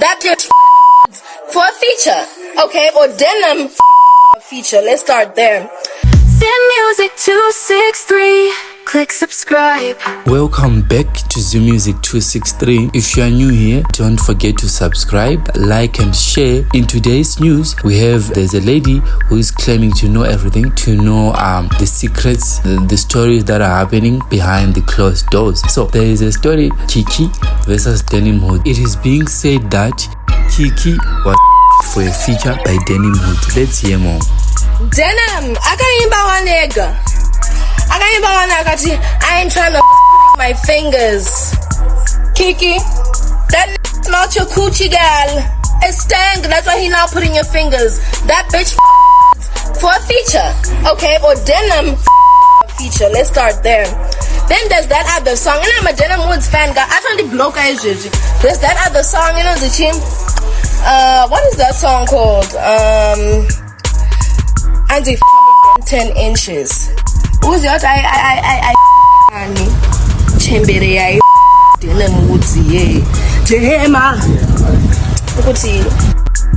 that bitch for a feature, okay? Or denim for a feature. Let's start there. ZIMMUSIC263. Click subscribe. Welcome back to ZIMMUSIC263. If you are new here, don't forget to subscribe, like and share. In today's news, there's a lady who is claiming to know everything, to know the secrets, the stories that are happening behind the closed doors. So there is a story, KIKKY versus Denimwoods. It is being said that KIKKY was for a feature by Denimwoods. Let's hear more. Denim, I ain't trying to my fingers. KIKKY, that not your coochie girl. It's stank, that's why he now putting your fingers. That bitch for a feature, okay? Or denim feature. Let's start there. Then there's that other song, and I'm a Denimwoods fan guy. I found the bloke I there's that other song, you know, the chim. What is that song called? Andy 10 inches. Who's that? I Chembere I Denimwoods,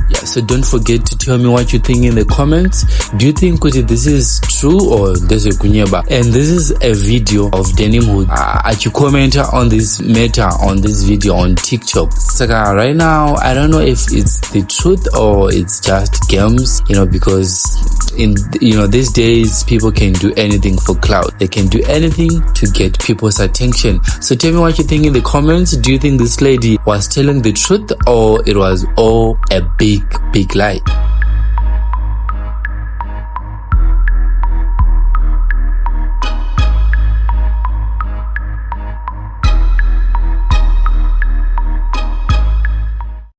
yeah, so don't forget to tell me what you think in the comments. Do you think this is true or there's a kunyeba? And this is a video of Denimwoods. You comment on this matter on this video on TikTok. So right now, I don't know if it's the truth or it's just games, you know, because these days people can do anything for clout. They can do anything to get people's attention. So tell me what you think in the comments. Do you think this lady was telling the truth or it was all a big lie?